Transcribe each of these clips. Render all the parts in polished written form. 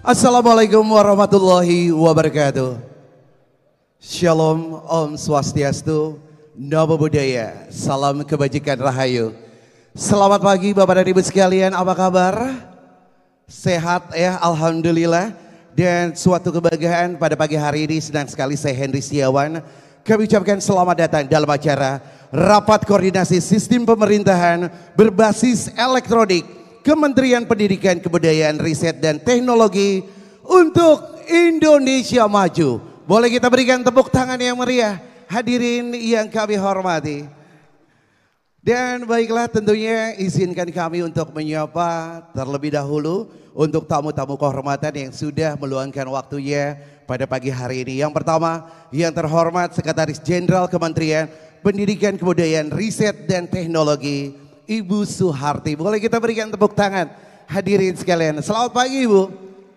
Assalamualaikum warahmatullahi wabarakatuh. Shalom, Om Swastiastu, Namo Buddhaya, salam kebajikan rahayu. Selamat pagi Bapak dan Ibu sekalian, apa kabar? Sehat ya, Alhamdulillah. Dan suatu kebahagiaan pada pagi hari ini, senang sekali saya Henry Setiawan. Kami ucapkan selamat datang dalam acara Rapat Koordinasi Sistem Pemerintahan Berbasis Elektronik Kementerian Pendidikan, Kebudayaan, Riset, dan Teknologi untuk Indonesia Maju. Boleh kita berikan tepuk tangan yang meriah, hadirin yang kami hormati. Dan baiklah, tentunya izinkan kami untuk menyapa terlebih dahulu untuk tamu-tamu kehormatan yang sudah meluangkan waktunya pada pagi hari ini. Yang pertama, yang terhormat Sekretaris Jenderal Kementerian Pendidikan, Kebudayaan, Riset, dan Teknologi, Ibu Suharti. Boleh kita berikan tepuk tangan, hadirin sekalian. Selamat pagi Ibu,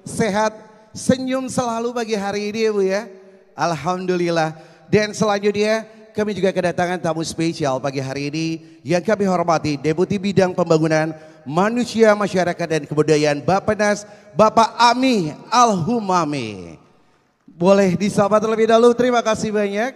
sehat, senyum selalu pagi hari ini Ibu ya. Alhamdulillah. Dan selanjutnya kami juga kedatangan tamu spesial pagi hari ini yang kami hormati Deputi Bidang Pembangunan Manusia, Masyarakat, dan Kebudayaan Bappenas, Bapak Ami Al-Humami. Boleh disapa terlebih dahulu, terima kasih banyak.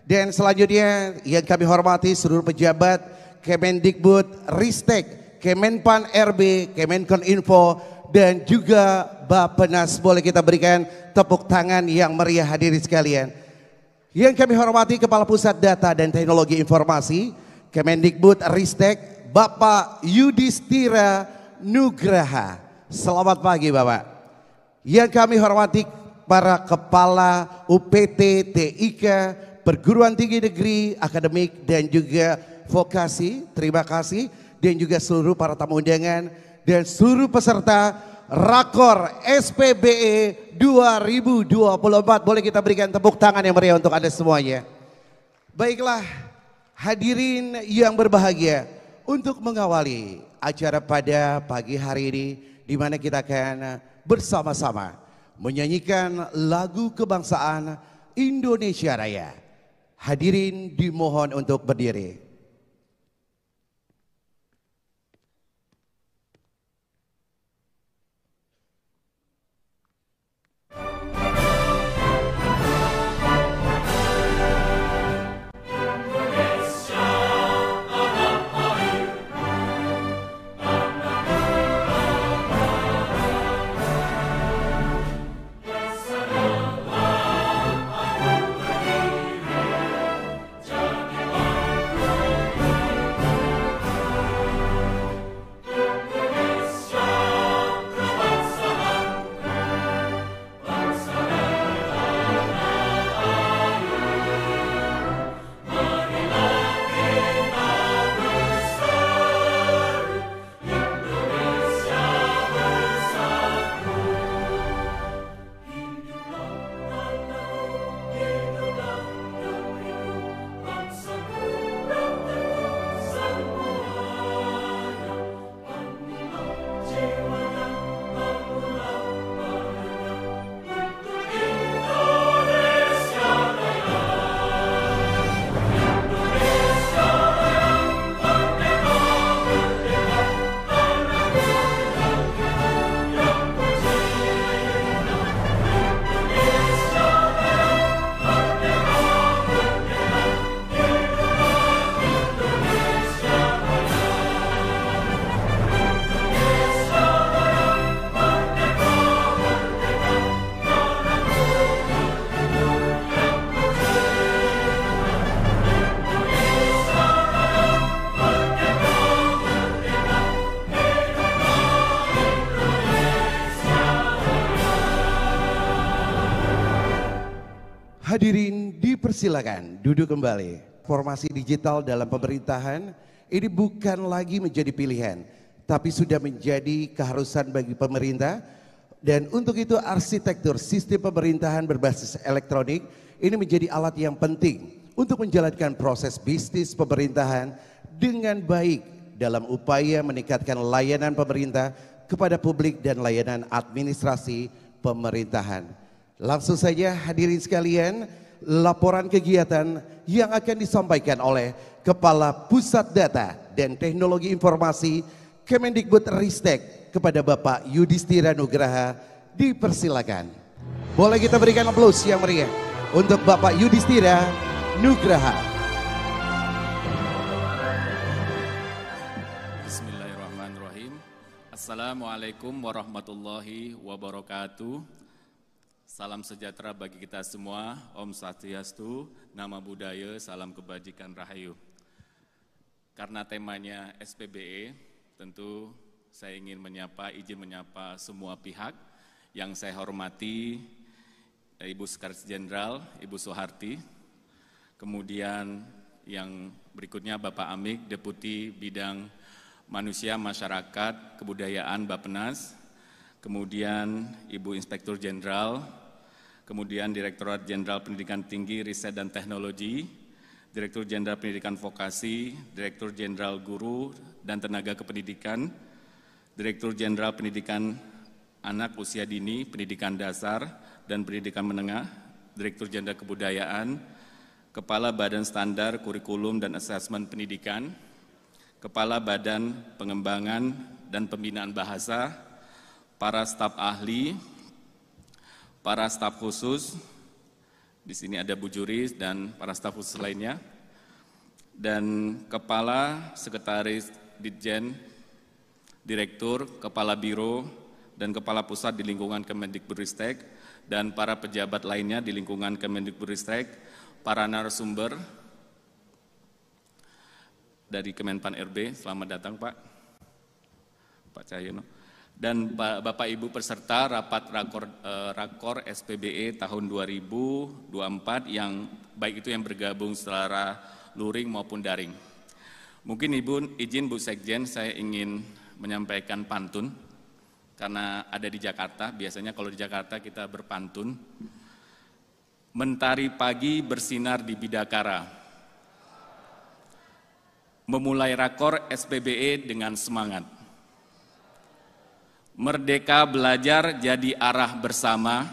Dan selanjutnya yang kami hormati seluruh pejabat Kemendikbud, Ristek, Kemenpan RB, Kemenkominfo, dan juga Bappenas. Boleh kita berikan tepuk tangan yang meriah hadirin sekalian. Yang kami hormati Kepala Pusat Data dan Teknologi Informasi Kemendikbud Ristek, Bapak Yudhistira Nugraha. Selamat pagi Bapak. Yang kami hormati para Kepala UPT, TIK, Perguruan Tinggi Negeri, Akademik, dan juga Vokasi, terima kasih. Dan juga seluruh para tamu undangan dan seluruh peserta Rakor SPBE 2024. Boleh kita berikan tepuk tangan yang meriah untuk Anda semuanya. Baiklah, hadirin yang berbahagia, untuk mengawali acara pada pagi hari ini, di mana kita akan bersama-sama menyanyikan lagu kebangsaan Indonesia Raya. Hadirin dimohon untuk berdiri. Hadirin dipersilakan duduk kembali. Formasi digital dalam pemerintahan ini bukan lagi menjadi pilihan, tapi sudah menjadi keharusan bagi pemerintah. Dan untuk itu arsitektur sistem pemerintahan berbasis elektronik ini menjadi alat yang penting untuk menjalankan proses bisnis pemerintahan dengan baik dalam upaya meningkatkan layanan pemerintah kepada publik dan layanan administrasi pemerintahan. Langsung saja hadirin sekalian, laporan kegiatan yang akan disampaikan oleh Kepala Pusat Data dan Teknologi Informasi Kemendikbud Ristek kepada Bapak Yudhistira Nugraha dipersilakan. Boleh kita berikan aplaus yang meriah untuk Bapak Yudhistira Nugraha. Bismillahirrahmanirrahim. Assalamualaikum warahmatullahi wabarakatuh. Salam sejahtera bagi kita semua. Om Swastiastu, Nama Budaya, Salam Kebajikan Rahayu. Karena temanya SPBE, tentu saya ingin izin menyapa semua pihak yang saya hormati, Ibu Sekretaris Jenderal, Ibu Soeharti, kemudian yang berikutnya Bapak Amik, Deputi Bidang Manusia, Masyarakat, Kebudayaan Bappenas, kemudian Ibu Inspektur Jenderal, kemudian Direktorat Jenderal Pendidikan Tinggi, Riset dan Teknologi, Direktur Jenderal Pendidikan Vokasi, Direktur Jenderal Guru dan Tenaga Kependidikan, Direktur Jenderal Pendidikan Anak Usia Dini, Pendidikan Dasar dan Pendidikan Menengah, Direktur Jenderal Kebudayaan, Kepala Badan Standar Kurikulum dan Asesmen Pendidikan, Kepala Badan Pengembangan dan Pembinaan Bahasa, para staf ahli, para staf khusus, di sini ada Bu Juri dan para staf khusus lainnya, dan Kepala Sekretaris Ditjen, Direktur, Kepala Biro, dan Kepala Pusat di lingkungan Kemendikbudristek, dan para pejabat lainnya di lingkungan Kemendikbudristek, para narasumber dari Kemenpan RB, selamat datang Pak Cahyono. Dan Bapak Ibu peserta rapat Rakor SPBE tahun 2024 yang baik itu yang bergabung secara luring maupun daring. Mungkin izin Bu Sekjen, saya ingin menyampaikan pantun karena ada di Jakarta. Biasanya kalau di Jakarta kita berpantun. Mentari pagi bersinar di Bidakara, memulai Rakor SPBE dengan semangat. Merdeka belajar jadi arah bersama,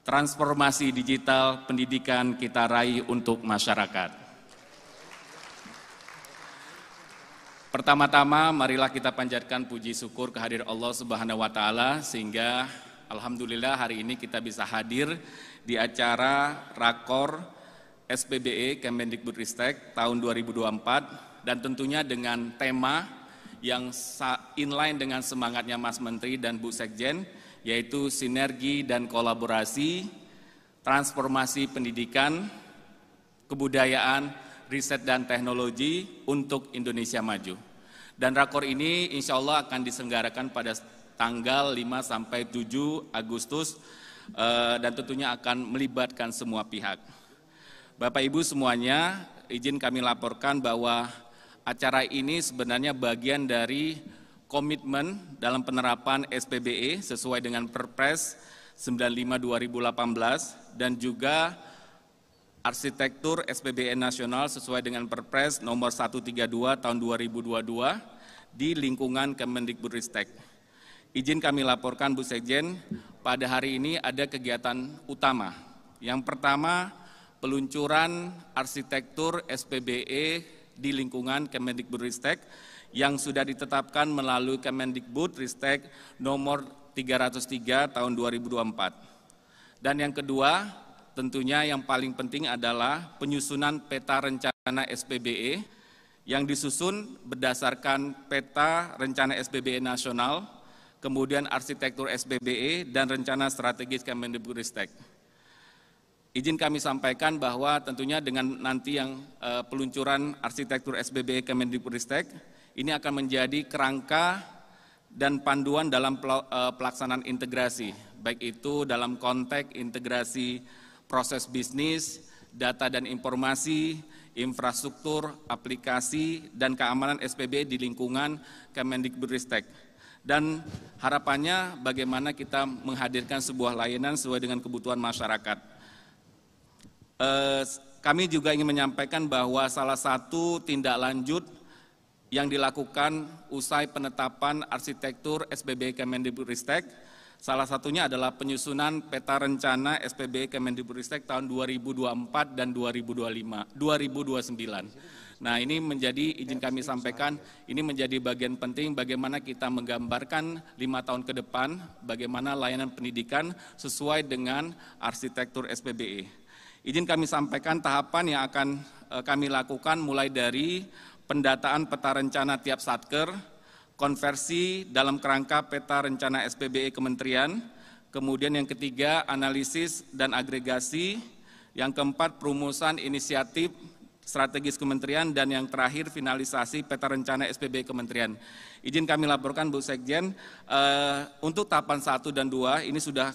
transformasi digital pendidikan kita raih untuk masyarakat. Pertama-tama marilah kita panjatkan puji syukur kehadirat Allah Subhanahu wa taala sehingga alhamdulillah hari ini kita bisa hadir di acara Rakor SPBE Kemendikbudristek tahun 2024 dan tentunya dengan tema yang inline dengan semangatnya Mas Menteri dan Bu Sekjen, yaitu sinergi dan kolaborasi, transformasi pendidikan, kebudayaan, riset dan teknologi untuk Indonesia maju. Dan rakor ini insya Allah akan diselenggarakan pada tanggal 5 sampai 7 Agustus dan tentunya akan melibatkan semua pihak. Bapak Ibu semuanya, izin kami laporkan bahwa acara ini sebenarnya bagian dari komitmen dalam penerapan SPBE sesuai dengan Perpres 95/2018 dan juga arsitektur SPBE nasional sesuai dengan Perpres nomor 132 tahun 2022 di lingkungan Kemendikbudristek. Izin kami laporkan Bu Sekjen, pada hari ini ada kegiatan utama. Yang pertama, peluncuran arsitektur SPBE di lingkungan Kemendikbudristek yang sudah ditetapkan melalui Kemendikbudristek nomor 303 tahun 2024. Dan yang kedua, tentunya yang paling penting adalah penyusunan peta rencana SPBE yang disusun berdasarkan peta rencana SPBE nasional, kemudian arsitektur SPBE dan rencana strategis Kemendikbudristek. Izin kami sampaikan bahwa tentunya dengan nanti yang peluncuran arsitektur SPBE Kemendikbudristek ini akan menjadi kerangka dan panduan dalam pelaksanaan integrasi, baik itu dalam konteks integrasi proses bisnis, data dan informasi, infrastruktur, aplikasi, dan keamanan SPBE di lingkungan Kemendikbudristek. Dan harapannya bagaimana kita menghadirkan sebuah layanan sesuai dengan kebutuhan masyarakat. Kami juga ingin menyampaikan bahwa salah satu tindak lanjut yang dilakukan usai penetapan arsitektur SPBE Kemendikbudristek Salah satunya adalah penyusunan peta rencana SPBE Kemendikbudristek tahun 2024 dan 2029. Nah, ini menjadi, izin kami sampaikan, ini menjadi bagian penting bagaimana kita menggambarkan 5 tahun ke depan, bagaimana layanan pendidikan sesuai dengan arsitektur SPBE. Izin kami sampaikan tahapan yang akan kami lakukan mulai dari pendataan peta rencana tiap satker, konversi dalam kerangka peta rencana SPBE kementerian, kemudian yang ketiga analisis dan agregasi, yang keempat perumusan inisiatif strategis kementerian, dan yang terakhir finalisasi peta rencana SPBE kementerian. Izin kami laporkan Bu Sekjen, untuk tahapan 1 dan 2 ini sudah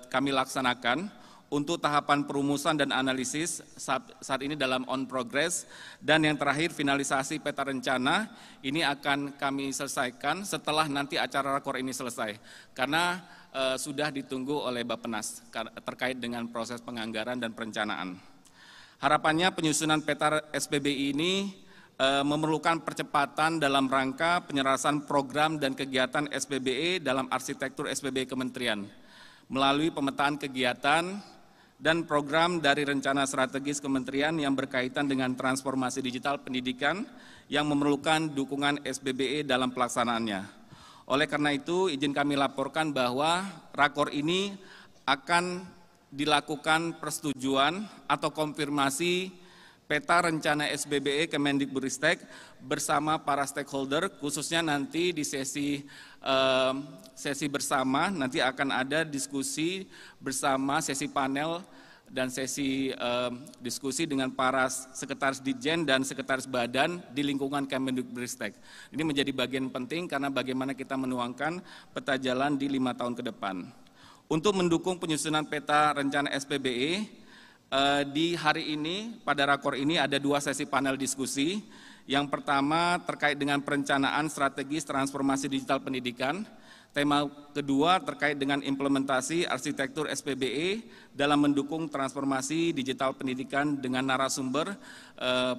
kami laksanakan. Untuk tahapan perumusan dan analisis saat ini dalam on progress, dan yang terakhir finalisasi peta rencana ini akan kami selesaikan setelah nanti acara rakor ini selesai, karena sudah ditunggu oleh Bappenas terkait dengan proses penganggaran dan perencanaan. Harapannya penyusunan peta SPBI ini memerlukan percepatan dalam rangka penyelesaian program dan kegiatan SPBE dalam arsitektur SPBE kementerian melalui pemetaan kegiatan dan program dari rencana strategis kementerian yang berkaitan dengan transformasi digital pendidikan yang memerlukan dukungan SPBE dalam pelaksanaannya. Oleh karena itu, izin kami laporkan bahwa rakor ini akan dilakukan persetujuan atau konfirmasi peta rencana SPBE Kemendikbudristek bersama para stakeholder, khususnya nanti di sesi bersama, nanti akan ada diskusi bersama, sesi panel dan sesi diskusi dengan para sekretaris Ditjen dan sekretaris badan di lingkungan Kemendikbudristek. Ini menjadi bagian penting karena bagaimana kita menuangkan peta jalan di 5 tahun ke depan. Untuk mendukung penyusunan peta rencana SPBE, di hari ini, pada rakor ini ada 2 sesi panel diskusi. Yang pertama terkait dengan perencanaan strategis transformasi digital pendidikan. Tema kedua terkait dengan implementasi arsitektur SPBE dalam mendukung transformasi digital pendidikan dengan narasumber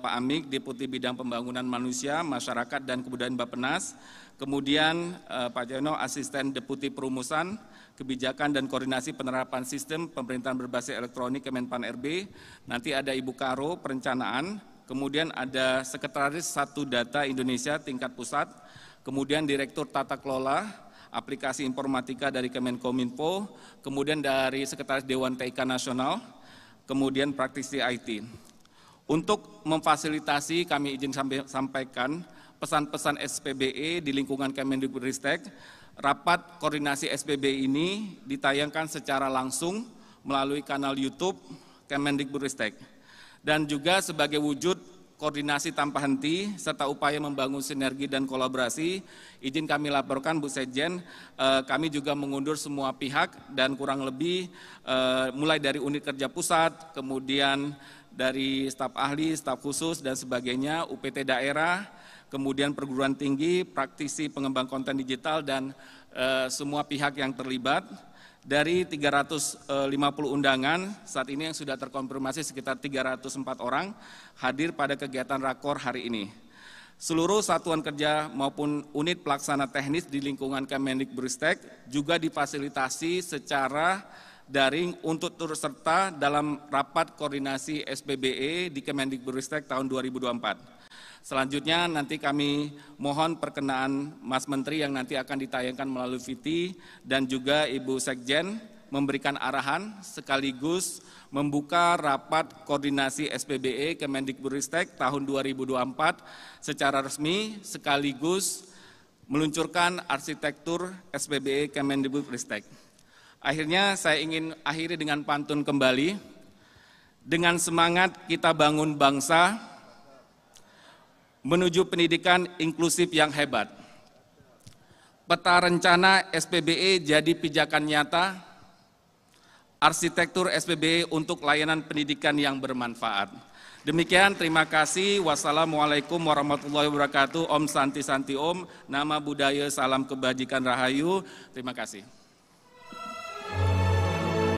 Pak Amik, Deputi Bidang Pembangunan Manusia, Masyarakat dan Kebudayaan Bappenas. Kemudian Pak Jono, Asisten Deputi Perumusan, Kebijakan dan Koordinasi Penerapan Sistem Pemerintahan Berbasis Elektronik Kemenpan RB. Nanti ada Ibu Karo, Perencanaan. Kemudian ada Sekretaris Satu Data Indonesia tingkat pusat. Kemudian Direktur Tata Kelola Aplikasi Informatika dari Kemenkominfo. Kemudian dari Sekretaris Dewan TIK Nasional. Kemudian praktisi IT. Untuk memfasilitasi, kami izin sampaikan pesan-pesan SPBE di lingkungan Kemendikbudristek. Rapat koordinasi SPBE ini ditayangkan secara langsung melalui kanal YouTube Kemendikbudristek. Dan juga sebagai wujud koordinasi tanpa henti serta upaya membangun sinergi dan kolaborasi, izin kami laporkan Bu Sekjen, kami juga mengundur semua pihak dan kurang lebih mulai dari unit kerja pusat, kemudian dari staf ahli, staf khusus dan sebagainya, UPT daerah, kemudian perguruan tinggi, praktisi pengembang konten digital dan semua pihak yang terlibat. Dari 350 undangan, saat ini yang sudah terkonfirmasi sekitar 304 orang hadir pada kegiatan rakor hari ini. Seluruh satuan kerja maupun unit pelaksana teknis di lingkungan Kemendikbudristek juga difasilitasi secara daring untuk turut serta dalam rapat koordinasi SPBE di Kemendikbudristek tahun 2024. Selanjutnya nanti kami mohon perkenaan Mas Menteri yang nanti akan ditayangkan melalui VT dan juga Ibu Sekjen memberikan arahan sekaligus membuka rapat koordinasi SPBE Kemendikbudristek tahun 2024 secara resmi sekaligus meluncurkan arsitektur SPBE Kemendikbudristek. Akhirnya saya ingin akhiri dengan pantun kembali. Dengan semangat kita bangun bangsa menuju pendidikan inklusif yang hebat. Peta rencana SPBE jadi pijakan nyata, arsitektur SPBE untuk layanan pendidikan yang bermanfaat. Demikian, terima kasih. Wassalamualaikum warahmatullahi wabarakatuh. Om Santi Santi Om, nama budaya, salam kebajikan rahayu. Terima kasih.